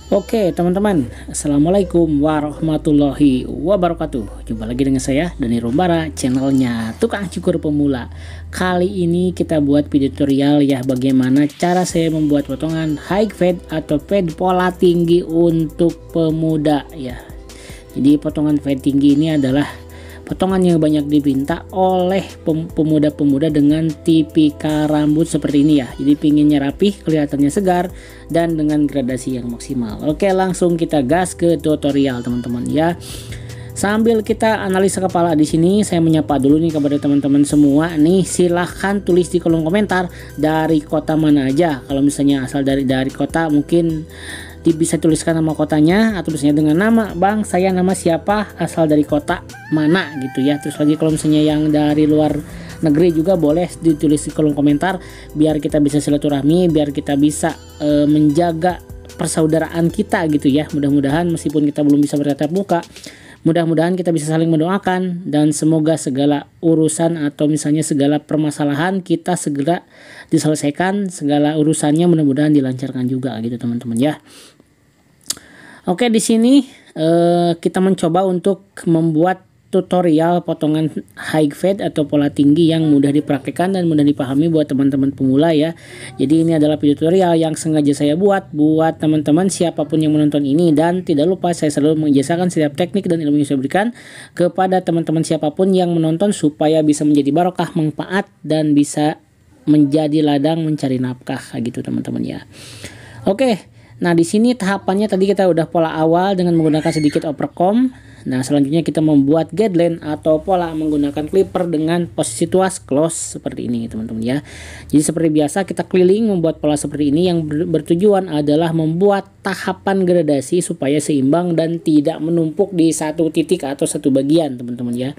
Oke teman-teman, Assalamualaikum warahmatullahi wabarakatuh. Jumpa lagi dengan saya Dani Rumbara, channelnya Tukang Cukur Pemula. Kali ini kita buat video tutorial ya, bagaimana cara saya membuat potongan high fade atau fade pola tinggi untuk pemuda ya. Jadi potongan fade tinggi ini adalah potongan yang banyak diminta oleh pemuda-pemuda dengan tipikal rambut seperti ini ya. Jadi pinginnya rapih, kelihatannya segar, dan dengan gradasi yang maksimal. Oke, langsung kita gas ke tutorial teman-teman ya. Sambil kita analisa kepala di sini, saya menyapa dulu nih kepada teman-teman semua nih. Silahkan tulis di kolom komentar dari kota mana aja. Kalau misalnya asal dari kota, mungkin bisa tuliskan nama kotanya, atau misalnya dengan nama bang saya nama siapa, asal dari kota mana gitu ya. Terus lagi kalau misalnya yang dari luar negeri juga boleh ditulis di kolom komentar, biar kita bisa silaturahmi, biar kita bisa menjaga persaudaraan kita gitu ya. Mudah-mudahan meskipun kita belum bisa bertatap muka, mudah-mudahan kita bisa saling mendoakan, dan semoga segala urusan atau misalnya segala permasalahan kita segera diselesaikan, segala urusannya mudah-mudahan dilancarkan juga gitu teman-teman ya. Oke, di sini kita mencoba untuk membuat tutorial potongan high fade atau pola tinggi yang mudah dipraktikkan dan mudah dipahami buat teman-teman pemula ya. Jadi ini adalah video tutorial yang sengaja saya buat teman-teman siapapun yang menonton ini, dan tidak lupa saya selalu mengijazakan setiap teknik dan ilmu yang saya berikan kepada teman-teman siapapun yang menonton supaya bisa menjadi barokah, manfaat, dan bisa menjadi ladang mencari nafkah gitu teman-teman ya. Oke. Nah, di sini tahapannya tadi kita udah pola awal dengan menggunakan sedikit overcomb. Nah, selanjutnya kita membuat guideline atau pola menggunakan clipper dengan posisi tuas close seperti ini teman-teman ya. Jadi seperti biasa kita keliling membuat pola seperti ini yang bertujuan adalah membuat tahapan gradasi supaya seimbang dan tidak menumpuk di satu titik atau satu bagian teman-teman ya.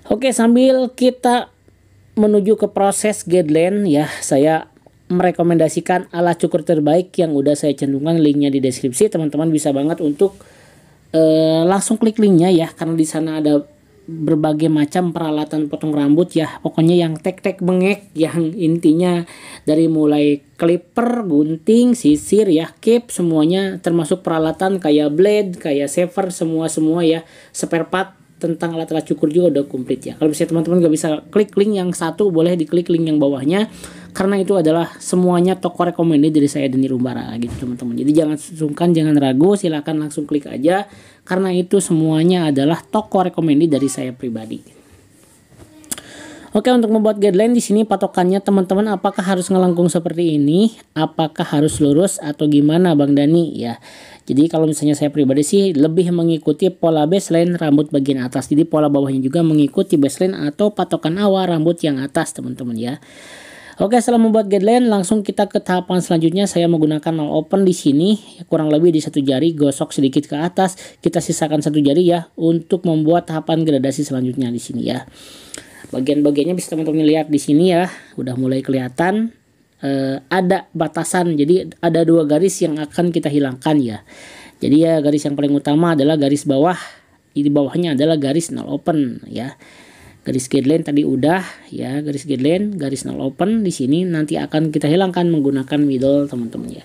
Oke, sambil kita menuju ke proses guideline ya, saya merekomendasikan alat cukur terbaik yang udah saya cantumkan linknya di deskripsi. Teman-teman bisa banget untuk langsung klik linknya ya, karena di sana ada berbagai macam peralatan potong rambut ya. Pokoknya yang tek-tek bengek, yang intinya dari mulai clipper, gunting, sisir ya, clip, semuanya termasuk peralatan kayak blade, kayak shaver, semua ya, spare part tentang alat-alat cukur juga udah komplit ya. Kalau misalnya teman-teman gak bisa klik link yang satu, boleh diklik link yang bawahnya, karena itu adalah semuanya toko recommended dari saya Dani Rumbara gitu teman-teman. Jadi jangan sungkan, jangan ragu, silahkan langsung klik aja, karena itu semuanya adalah toko recommended dari saya pribadi. Oke, untuk membuat guideline di sini patokannya teman-teman, apakah harus ngelengkung seperti ini, apakah harus lurus, atau gimana Bang Dani ya. Jadi kalau misalnya saya pribadi sih lebih mengikuti pola baseline rambut bagian atas. Jadi pola bawahnya juga mengikuti baseline atau patokan awal rambut yang atas teman-teman ya. Oke, setelah membuat guideline langsung kita ke tahapan selanjutnya. Saya menggunakan nol open di sini kurang lebih di satu jari, gosok sedikit ke atas, kita sisakan satu jari ya untuk membuat tahapan gradasi selanjutnya di sini ya. Bagian-bagiannya bisa teman-teman lihat di sini ya, udah mulai kelihatan ada batasan. Jadi ada dua garis yang akan kita hilangkan ya. Jadi ya garis yang paling utama adalah garis bawah, di bawahnya adalah garis nol open ya. Garis guideline tadi udah ya, garis guideline, garis nol open di sini nanti akan kita hilangkan menggunakan middle teman-teman ya.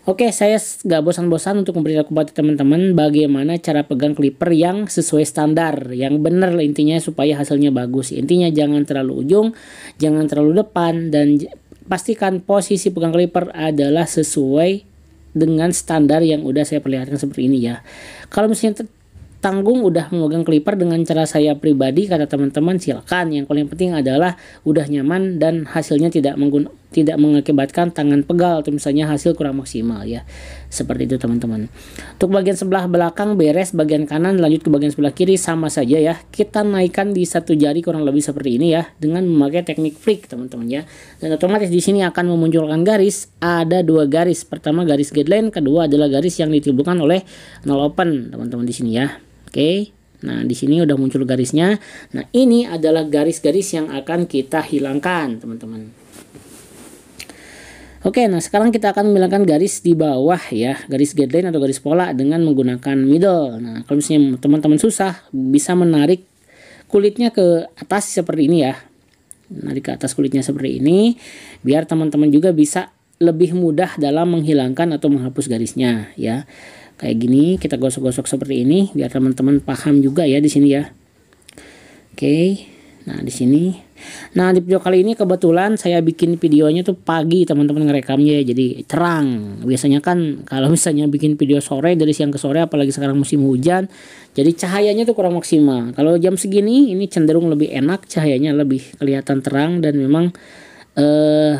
Oke, saya gak bosan-bosan untuk memberitahu kepada teman-teman bagaimana cara pegang clipper yang sesuai standar, yang benar intinya supaya hasilnya bagus. Intinya jangan terlalu ujung, jangan terlalu depan, dan pastikan posisi pegang clipper adalah sesuai dengan standar yang udah saya perlihatkan seperti ini ya. Kalau misalnya tanggung udah memegang clipper dengan cara saya pribadi, kata teman-teman silakan. Yang paling penting adalah udah nyaman dan hasilnya tidak mengakibatkan tangan pegal atau misalnya hasil kurang maksimal ya. Seperti itu teman-teman. Untuk bagian sebelah belakang beres, bagian kanan lanjut ke bagian sebelah kiri sama saja ya. Kita naikkan di satu jari kurang lebih seperti ini ya, dengan memakai teknik flick teman-teman ya. Dan otomatis di sini akan memunculkan garis, ada dua garis. Pertama garis guideline, kedua adalah garis yang ditimbulkan oleh nol open teman-teman di sini ya. Oke, nah di sini udah muncul garisnya. Nah ini adalah garis-garis yang akan kita hilangkan teman-teman. Oke, nah sekarang kita akan menghilangkan garis di bawah ya, garis guideline atau garis pola dengan menggunakan middle. Nah kalau misalnya teman-teman susah, bisa menarik kulitnya ke atas seperti ini ya. Menarik ke atas kulitnya seperti ini, biar teman-teman juga bisa lebih mudah dalam menghilangkan atau menghapus garisnya ya. Kayak gini kita gosok-gosok seperti ini biar teman-teman paham juga ya di sini ya. Oke. Nah, di sini. Nah, di video kali ini kebetulan saya bikin videonya tuh pagi teman-teman ngerekamnya ya, jadi terang. Biasanya kan kalau misalnya bikin video sore dari siang ke sore apalagi sekarang musim hujan, jadi cahayanya tuh kurang maksimal. Kalau jam segini ini cenderung lebih enak, cahayanya lebih kelihatan terang dan memang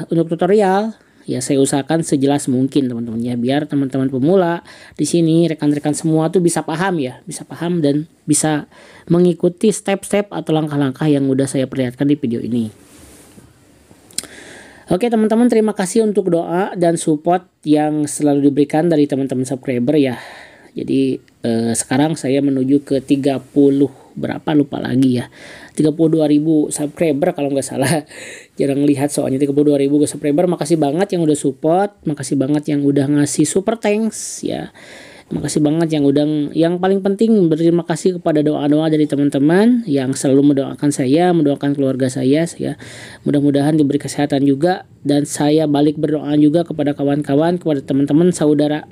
untuk tutorial ya saya usahakan sejelas mungkin teman-teman ya, biar teman-teman pemula di sini rekan-rekan semua tuh bisa paham ya, bisa paham dan bisa mengikuti step-step atau langkah-langkah yang udah saya perlihatkan di video ini. Oke teman-teman, terima kasih untuk doa dan support yang selalu diberikan dari teman-teman subscriber ya. Jadi sekarang saya menuju ke 30 berapa lupa lagi ya, 32.000 subscriber kalau nggak salah. Jarang lihat soalnya 32.000 subscriber. Makasih banget yang udah support, makasih banget yang udah ngasih super thanks ya. Makasih banget yang paling penting berterima kasih kepada doa-doa dari teman-teman yang selalu mendoakan saya, mendoakan keluarga saya ya. Mudah-mudahan diberi kesehatan juga, dan saya balik berdoa juga kepada kawan-kawan, kepada teman-teman saudara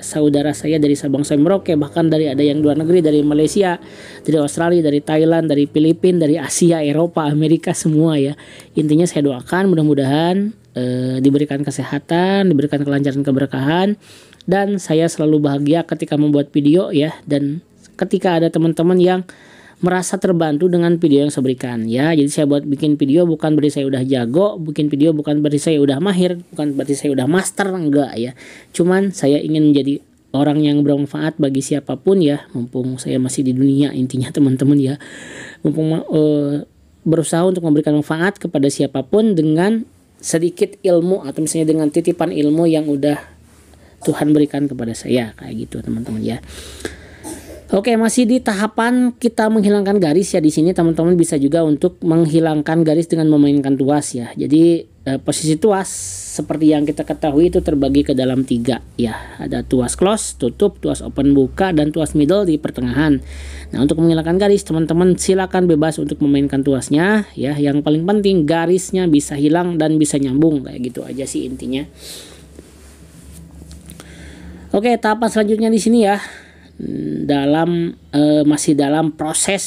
saya dari Sabang sampai Merauke, bahkan dari ada yang luar negeri, dari Malaysia, dari Australia, dari Thailand, dari Filipina, dari Asia, Eropa, Amerika semua ya. Intinya saya doakan mudah-mudahan diberikan kesehatan, diberikan kelancaran, keberkahan. Dan saya selalu bahagia ketika membuat video ya, dan ketika ada teman-teman yang merasa terbantu dengan video yang saya berikan ya. Jadi saya buat bikin video bukan berarti saya udah jago, bikin video bukan berarti saya udah mahir, bukan berarti saya udah master, enggak ya. Cuman saya ingin menjadi orang yang bermanfaat bagi siapapun ya, mumpung saya masih di dunia intinya teman-teman ya. Mumpung berusaha untuk memberikan manfaat kepada siapapun dengan sedikit ilmu atau misalnya dengan titipan ilmu yang udah Tuhan berikan kepada saya, kayak gitu teman-teman ya. Oke, masih di tahapan kita menghilangkan garis ya. Di sini teman-teman bisa juga untuk menghilangkan garis dengan memainkan tuas ya. Jadi posisi tuas seperti yang kita ketahui itu terbagi ke dalam 3 ya. Ada tuas close, tutup, tuas open buka, dan tuas middle di pertengahan. Nah, untuk menghilangkan garis teman-teman silakan bebas untuk memainkan tuasnya ya. Yang paling penting garisnya bisa hilang dan bisa nyambung, kayak gitu aja sih intinya. Oke, tahapan selanjutnya di sini ya, masih dalam proses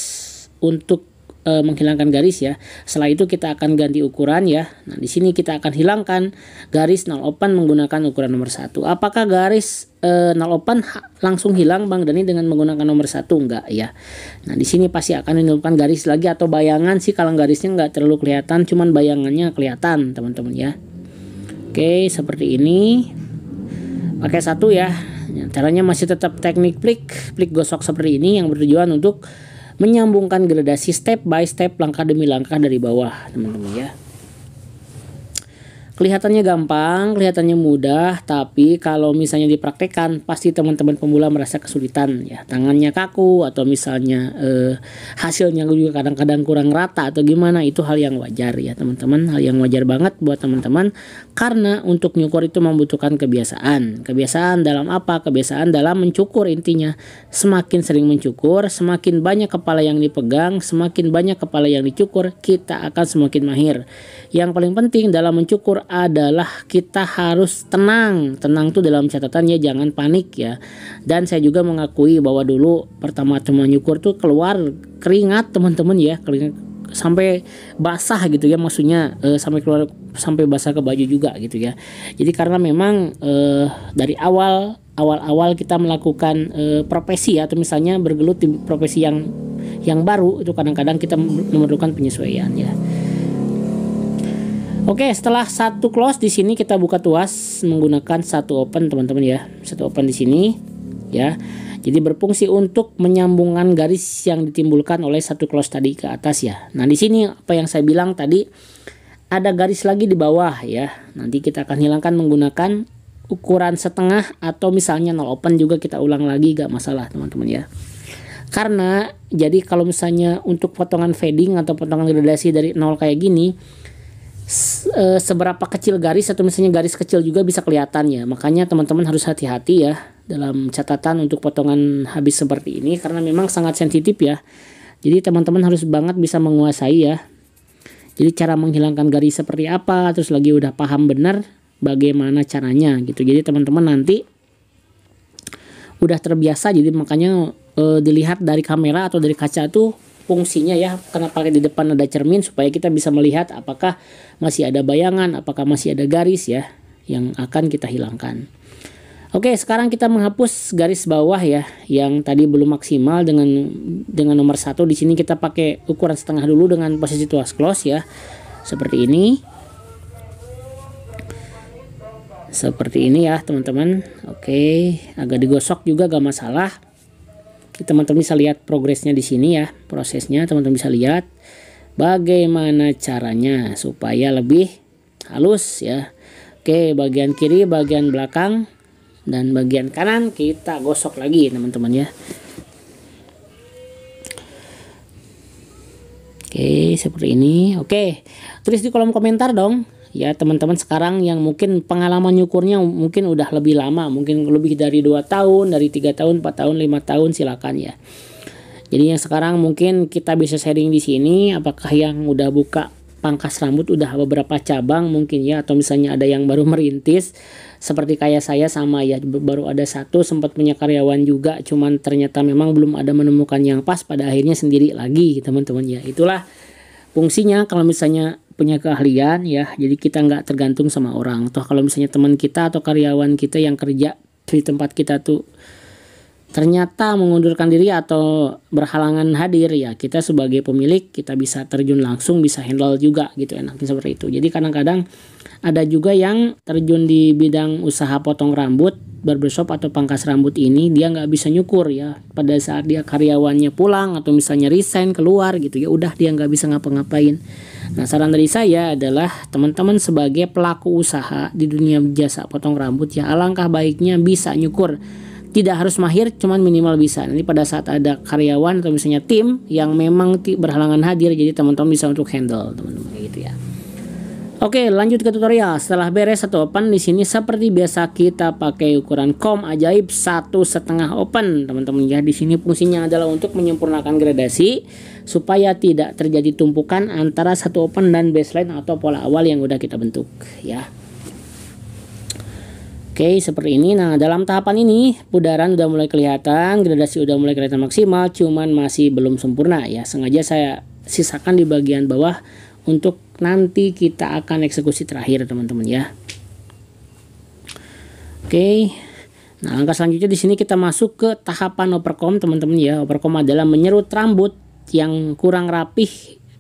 untuk menghilangkan garis ya. Setelah itu kita akan ganti ukuran ya. Nah, di sini kita akan hilangkan garis null open menggunakan ukuran nomor 1. Apakah garis null open langsung hilang Bang Dani dengan menggunakan nomor 1? Enggak ya. Nah, di sini pasti akan menimbulkan garis lagi atau bayangan sih. Kalau garisnya enggak terlalu kelihatan, cuman bayangannya kelihatan teman-teman ya. Oke, seperti ini. Pakai 1 ya. Caranya masih tetap teknik flick gosok seperti ini yang bertujuan untuk menyambungkan gradasi step by step, langkah demi langkah dari bawah teman-teman ya. Kelihatannya gampang, kelihatannya mudah, tapi kalau misalnya dipraktekkan pasti teman-teman pemula merasa kesulitan ya. Tangannya kaku atau misalnya hasilnya juga kadang-kadang kurang rata atau gimana, itu hal yang wajar ya teman-teman. Hal yang wajar banget buat teman-teman, karena untuk nyukur itu membutuhkan kebiasaan. Kebiasaan dalam apa? Kebiasaan dalam mencukur intinya. Semakin sering mencukur, semakin banyak kepala yang dipegang, semakin banyak kepala yang dicukur, kita akan semakin mahir. Yang paling penting dalam mencukur adalah kita harus tenang. Tenang tuh dalam catatan ya, jangan panik ya. Dan saya juga mengakui bahwa dulu pertama cuma nyukur tuh keluar keringat teman-teman ya, keringat sampai basah gitu ya, maksudnya sampai basah ke baju juga gitu ya. Jadi karena memang dari awal kita melakukan profesi atau misalnya bergelut di profesi yang baru, itu kadang-kadang kita memerlukan penyesuaian ya. Oke, setelah 1 close di sini kita buka tuas menggunakan 1 open teman-teman ya. 1 open di sini ya. Jadi berfungsi untuk menyambungkan garis yang ditimbulkan oleh 1 close tadi ke atas ya. Nah, di sini apa yang saya bilang tadi, ada garis lagi di bawah ya. Nanti kita akan hilangkan menggunakan ukuran setengah atau misalnya 0 open juga kita ulang lagi, gak masalah teman-teman ya. Karena jadi kalau misalnya untuk potongan fading atau potongan gradasi dari 0 kayak gini, seberapa kecil garis atau misalnya garis kecil juga bisa kelihatan ya. Makanya teman-teman harus hati-hati ya dalam catatan untuk potongan habis seperti ini, karena memang sangat sensitif ya. Jadi teman-teman harus banget bisa menguasai ya. Jadi cara menghilangkan garis seperti apa, terus lagi udah paham benar, bagaimana caranya gitu. Jadi teman-teman nanti udah terbiasa, jadi makanya dilihat dari kamera atau dari kaca tuh fungsinya ya, kenapa di depan ada cermin, supaya kita bisa melihat apakah masih ada bayangan, apakah masih ada garis ya yang akan kita hilangkan. Oke, sekarang kita menghapus garis bawah ya yang tadi belum maksimal dengan nomor 1. Di sini kita pakai ukuran setengah dulu dengan posisi tuas close ya. Seperti ini. Seperti ini ya, teman-teman. Oke, agak digosok juga gak masalah. Teman-teman bisa lihat progresnya di sini ya, prosesnya teman-teman bisa lihat bagaimana caranya supaya lebih halus ya. Oke, bagian kiri, bagian belakang, dan bagian kanan kita gosok lagi teman-teman ya. Oke, seperti ini. Oke, tulis di kolom komentar dong ya teman-teman sekarang yang mungkin pengalaman nyukurnya mungkin udah lebih lama, mungkin lebih dari 2 tahun, dari 3 tahun, 4 tahun, 5 tahun, silakan ya. Jadi yang sekarang mungkin kita bisa sharing di sini, apakah yang udah buka pangkas rambut udah beberapa cabang mungkin ya, atau misalnya ada yang baru merintis seperti kayak saya sama ya, baru ada 1, sempat punya karyawan juga, cuman ternyata memang belum ada menemukan yang pas, pada akhirnya sendiri lagi teman-teman ya. Itulah fungsinya kalau misalnya punya keahlian ya, jadi kita nggak tergantung sama orang. Toh kalau misalnya teman kita atau karyawan kita yang kerja di tempat kita tuh ternyata mengundurkan diri atau berhalangan hadir ya, kita sebagai pemilik kita bisa terjun langsung, bisa handle juga gitu, enaknya seperti itu. Jadi kadang-kadang ada juga yang terjun di bidang usaha potong rambut, barbershop atau pangkas rambut ini, dia nggak bisa nyukur ya pada saat dia karyawannya pulang atau misalnya resign keluar gitu ya, udah dia nggak bisa ngapa-ngapain. Nah, saran dari saya adalah teman-teman sebagai pelaku usaha di dunia jasa potong rambut ya, alangkah baiknya bisa nyukur. Tidak harus mahir, cuman minimal bisa. Nanti pada saat ada karyawan atau misalnya tim yang memang berhalangan hadir, jadi teman-teman bisa untuk handle teman-teman gitu ya. Oke, lanjut ke tutorial. Setelah beres 1 open, di sini seperti biasa kita pakai ukuran comb ajaib 1,5 open teman-teman ya. Di sini fungsinya adalah untuk menyempurnakan gradasi supaya tidak terjadi tumpukan antara 1 open dan baseline atau pola awal yang udah kita bentuk ya. Oke, seperti ini. Nah, dalam tahapan ini putaran udah mulai kelihatan, gradasi udah mulai kelihatan maksimal, cuman masih belum sempurna ya. Sengaja saya sisakan di bagian bawah untuk nanti kita akan eksekusi terakhir teman-teman ya. Oke. Nah, langkah selanjutnya di sini kita masuk ke tahapan overcomb teman-teman ya. Overcomb adalah menyerut rambut yang kurang rapih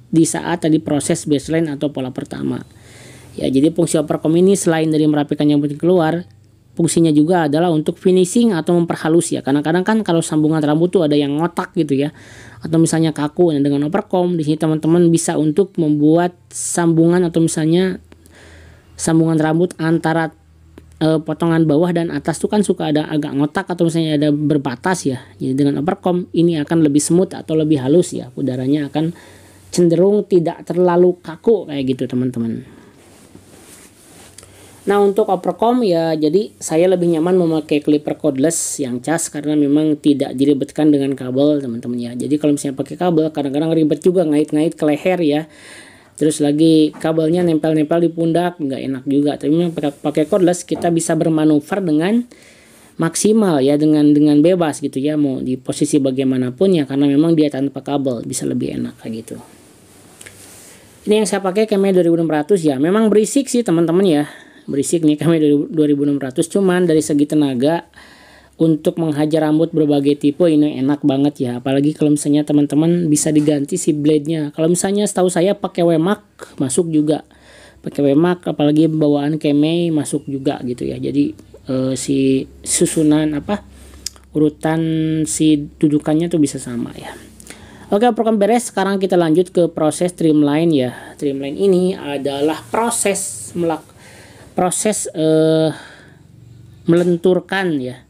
di saat tadi proses baseline atau pola pertama. Ya, jadi fungsi overcomb ini selain dari merapikan rambut keluar, fungsinya juga adalah untuk finishing atau memperhalus ya. Kadang-kadang kan kalau sambungan rambut tuh ada yang ngotak gitu ya, atau misalnya kaku. Nah, dengan overcomb di sini teman-teman bisa untuk membuat sambungan atau misalnya sambungan rambut antara potongan bawah dan atas tuh kan suka ada agak ngotak atau misalnya ada berbatas ya. Jadi dengan overcomb ini akan lebih smooth atau lebih halus ya. Udaranya akan cenderung tidak terlalu kaku kayak gitu teman-teman. Nah, untuk overcomb ya, jadi saya lebih nyaman memakai clipper cordless yang cas karena memang tidak diribetkan dengan kabel teman-teman ya. Jadi kalau misalnya pakai kabel kadang-kadang ribet juga, ngait-ngait ke leher ya. Terus lagi kabelnya nempel-nempel di pundak, nggak enak juga. Tapi memang pakai cordless kita bisa bermanuver dengan maksimal ya, dengan bebas gitu ya, mau di posisi bagaimanapun ya, karena memang dia tanpa kabel bisa lebih enak kayak gitu. Ini yang saya pakai Keme 2600 ya. Memang berisik sih teman-teman ya. Berisik nih kami 2600, cuman dari segi tenaga untuk menghajar rambut berbagai tipe ini enak banget ya. Apalagi kalau misalnya teman-teman bisa diganti si blade-nya. Kalau misalnya setahu saya pakai Wemak masuk juga. Pakai Wemak apalagi bawaan Keme masuk juga gitu ya. Jadi si susunan urutan si dudukannya tuh bisa sama ya. Oke, program beres. Sekarang kita lanjut ke proses trimline ya. Trimline ini adalah proses melenturkan ya,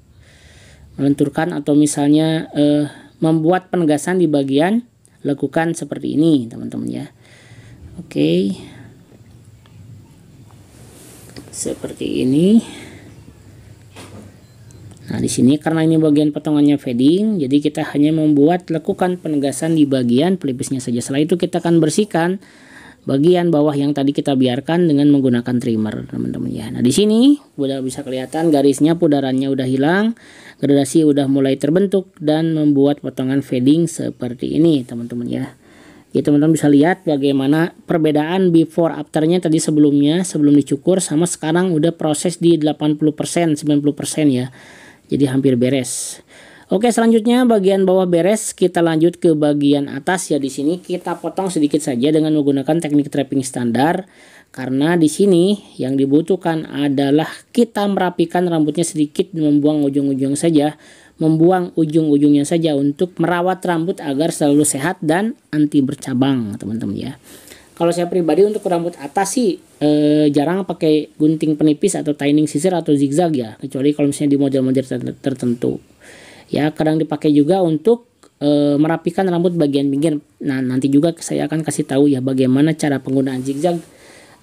melenturkan atau misalnya membuat penegasan di bagian lekukan seperti ini teman-teman ya. Oke, seperti ini. Nah, di sini karena ini bagian potongannya fading, jadi kita hanya membuat lekukan penegasan di bagian pelipisnya saja. Setelah itu kita akan bersihkan bagian bawah yang tadi kita biarkan dengan menggunakan trimmer, teman-teman ya. Nah, di sini udah bisa kelihatan garisnya, putarannya udah hilang, gradasi udah mulai terbentuk dan membuat potongan fading seperti ini, teman-teman ya. Jadi teman-teman bisa lihat bagaimana perbedaan before afternya tadi sebelumnya, sebelum dicukur sama sekarang udah proses di 80%, 90% ya. Jadi hampir beres. Oke, selanjutnya bagian bawah beres, kita lanjut ke bagian atas ya. Di sini kita potong sedikit saja dengan menggunakan teknik trapping standar, karena di sini yang dibutuhkan adalah kita merapikan rambutnya sedikit, membuang ujung-ujungnya saja untuk merawat rambut agar selalu sehat dan anti bercabang, teman-teman ya. Kalau saya pribadi untuk rambut atas sih jarang pakai gunting penipis atau thinning scissor atau zigzag ya, kecuali kalau misalnya di model-model tertentu. Ya, kadang dipakai juga untuk merapikan rambut bagian pinggir. Nah, nanti juga saya akan kasih tahu ya bagaimana cara penggunaan zigzag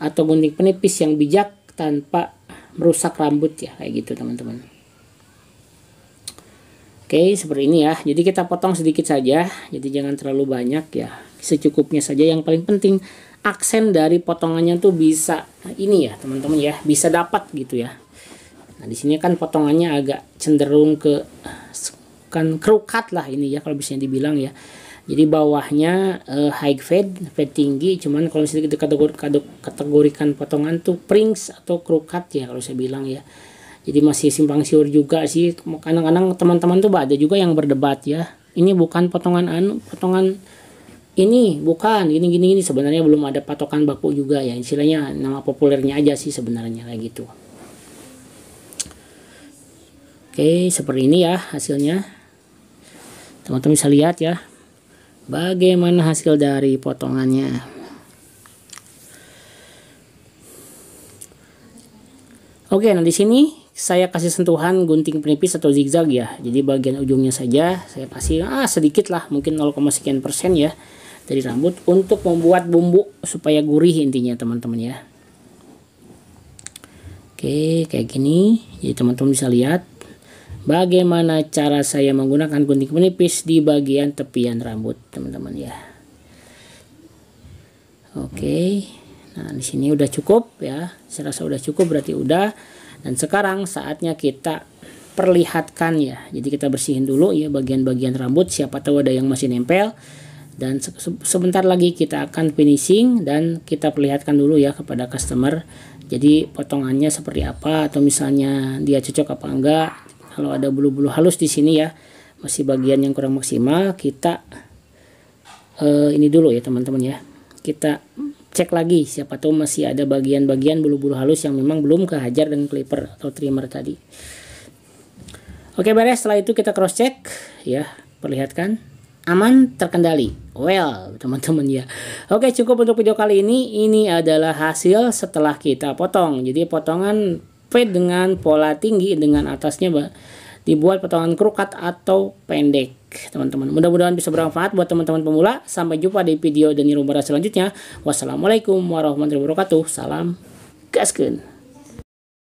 atau gunting penipis yang bijak tanpa merusak rambut ya, kayak gitu teman-teman. Oke, seperti ini ya. Jadi kita potong sedikit saja, jadi jangan terlalu banyak ya, secukupnya saja. Yang paling penting aksen dari potongannya tuh bisa ini ya teman-teman ya, bisa dapat gitu ya. Nah, di sini kan potongannya agak cenderung ke crew cut lah ini ya, kalau bisa dibilang ya. Jadi bawahnya high fade tinggi, cuman kalau misalnya kita kategorikan potongan tuh Prince atau crew cut ya kalau saya bilang ya. Jadi masih simpang siur juga sih. Kadang-kadang teman-teman tuh ada juga yang berdebat ya. Ini bukan potongan potongan ini bukan gini sebenarnya belum ada patokan baku juga ya. Istilahnya nama populernya aja sih sebenarnya kayak gitu. Oke, seperti ini ya hasilnya. Teman-teman bisa lihat ya bagaimana hasil dari potongannya. Oke, nah di sini saya kasih sentuhan gunting penipis atau zigzag ya. Jadi bagian ujungnya saja saya kasih sedikit lah, mungkin 0, sekian persen ya dari rambut untuk membuat bumbu supaya gurih intinya teman-teman ya. Oke, kayak gini. Jadi teman-teman bisa lihat bagaimana cara saya menggunakan gunting penipis di bagian tepian rambut, teman-teman ya. Oke. Nah, di sini udah cukup ya. Saya rasa udah cukup, berarti udah. Dan sekarang saatnya kita perlihatkan ya. Jadi kita bersihin dulu ya bagian-bagian rambut, siapa tahu ada yang masih nempel. Dan sebentar lagi kita akan finishing dan kita perlihatkan dulu ya kepada customer. Jadi potongannya seperti apa, atau misalnya dia cocok apa enggak. Kalau ada bulu-bulu halus di sini ya, masih bagian yang kurang maksimal, kita ini dulu ya teman-teman ya. Kita cek lagi, siapa tahu masih ada bagian-bagian bulu-bulu halus yang memang belum kehajar dengan clipper atau trimmer tadi. Oke, beres. Setelah itu kita cross check ya, perlihatkan aman, terkendali. Well, teman-teman ya. Oke, cukup untuk video kali ini. Ini adalah hasil setelah kita potong. Jadi potongan fade dengan pola tinggi, dengan atasnya dibuat potongan crew cut atau pendek, teman-teman. Mudah-mudahan bisa bermanfaat buat teman-teman pemula. Sampai jumpa di video Dani Rumbara selanjutnya. Wassalamualaikum warahmatullahi wabarakatuh. Salam gaskeun.